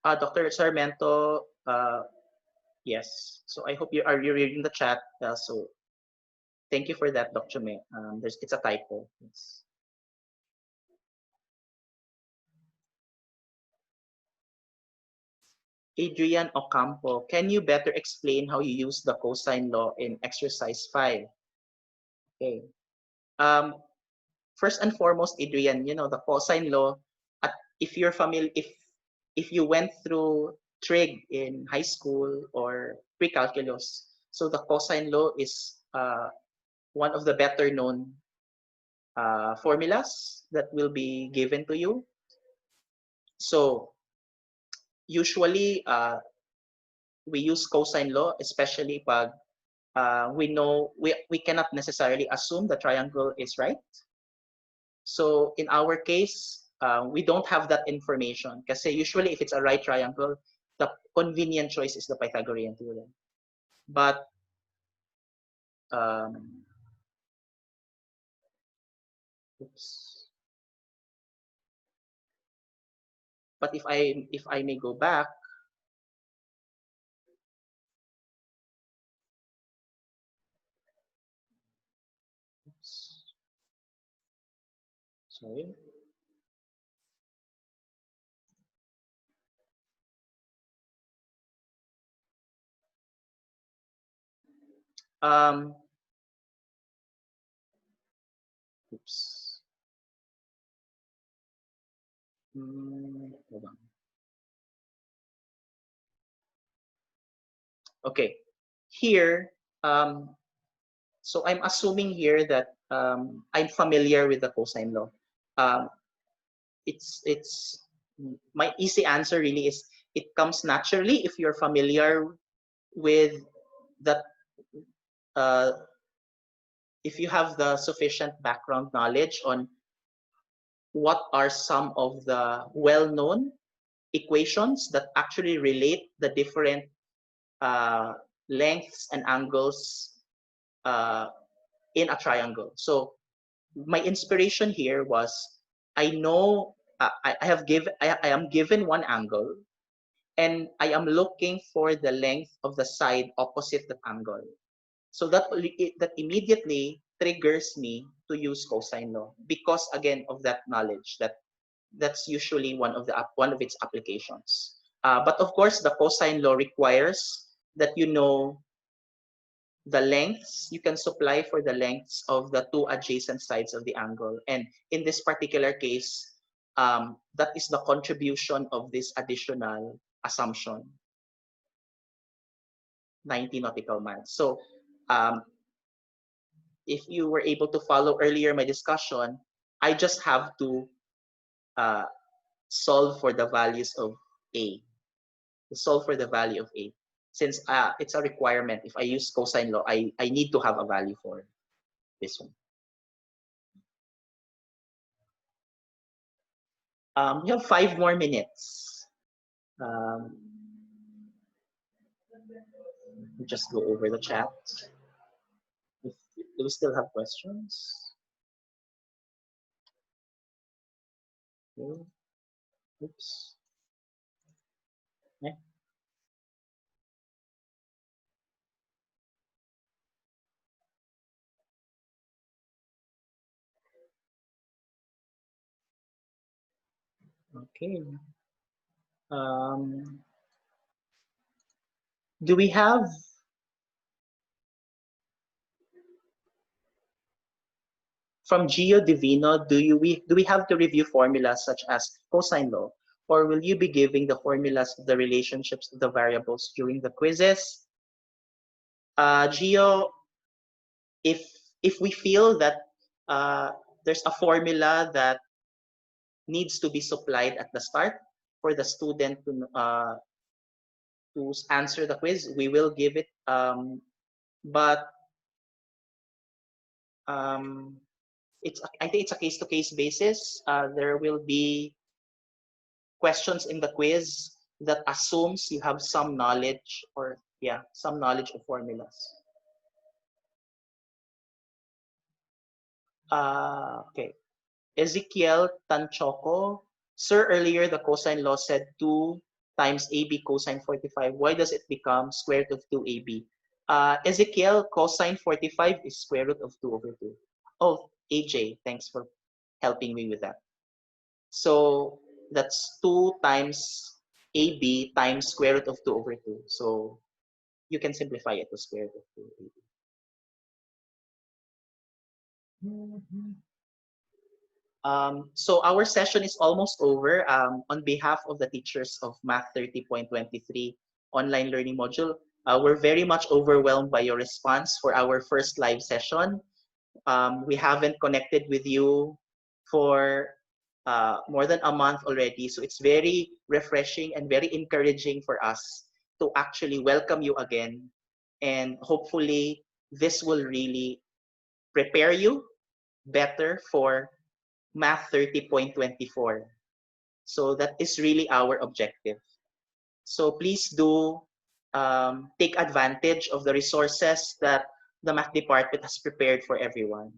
Dr. Sarmento, yes. So I hope you're reading the chat. So thank you for that, Dr. May. It's a typo. Yes. Adrian Ocampo, can you better explain how you use the cosine law in exercise 5? Okay. First and foremost, Adrian, the cosine law, if you're familiar, if you went through trig in high school or pre-calculus, so the cosine law is one of the better known formulas that will be given to you. So usually we use cosine law, especially pag we know we cannot necessarily assume the triangle is right. So in our case, we don't have that information kasi usually if it's a right triangle, the convenient choice is the Pythagorean theorem. But oops. But if I may go back, oops, sorry. Oops. Hold on. Okay. Here, so I'm assuming here that I'm familiar with the cosine law. Um, it's my easy answer really is it comes naturally if you're familiar with that. If you have the sufficient background knowledge on what are some of the well-known equations that actually relate the different uh, lengths and angles uh, in a triangle. So my inspiration here was I know I am given one angle and I am looking for the length of the side opposite that angle. So that immediately triggers me to use cosine law because again of that knowledge that's usually one of its applications. But of course, the cosine law requires that you know the lengths you can supply for the lengths of the two adjacent sides of the angle. And in this particular case, that is the contribution of this additional assumption, 90 nautical miles. So um, if you were able to follow earlier my discussion, I just have to uh, solve for the values of A, solve for the value of A. Since it's a requirement, if I use cosine law, I need to have a value for this one. We have 5 more minutes. Um, just go over the chat. Do we still have questions? Okay. Oops. Yeah. Okay. Um, do we have From Gio Divino, do we have to review formulas such as cosine law, or will you be giving the formulas of the relationships of the variables during the quizzes? Gio, if if we feel that uh, there's a formula that needs to be supplied at the start for the student to answer the quiz, we will give it. But I think it's a case to case basis. There will be questions in the quiz that assumes you have some knowledge, or yeah, some knowledge of formulas. Okay. Ezekiel Tanchoco, sir, earlier the cosine law said 2 times AB cosine 45. Why does it become square root of 2AB? Ezekiel, cosine 45 is square root of 2 over 2. Oh, AJ, thanks for helping me with that. So that's 2 times AB times square root of 2 over 2. So you can simplify it to square root of 2AB. So our session is almost over. On behalf of the teachers of Math 30.23 online learning module, we're very much overwhelmed by your response for our first live session. We haven't connected with you for more than a month already, so it's very refreshing and very encouraging for us to actually welcome you again. And hopefully, this will really prepare you better for Math 30.24. So that is really our objective. So please do take advantage of the resources that the math department has prepared for everyone.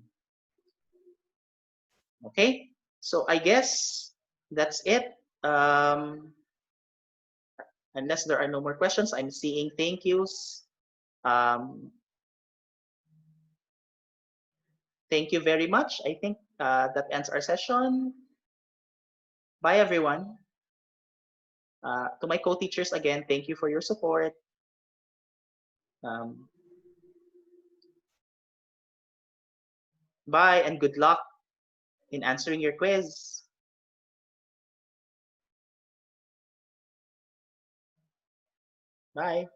Okay, so I guess that's it. Unless there are no more questions, I'm seeing thank yous. Thank you very much. I think that ends our session. Bye, everyone. To my co-teachers again, thank you for your support. Um, Bye and good luck in answering your quiz. Bye.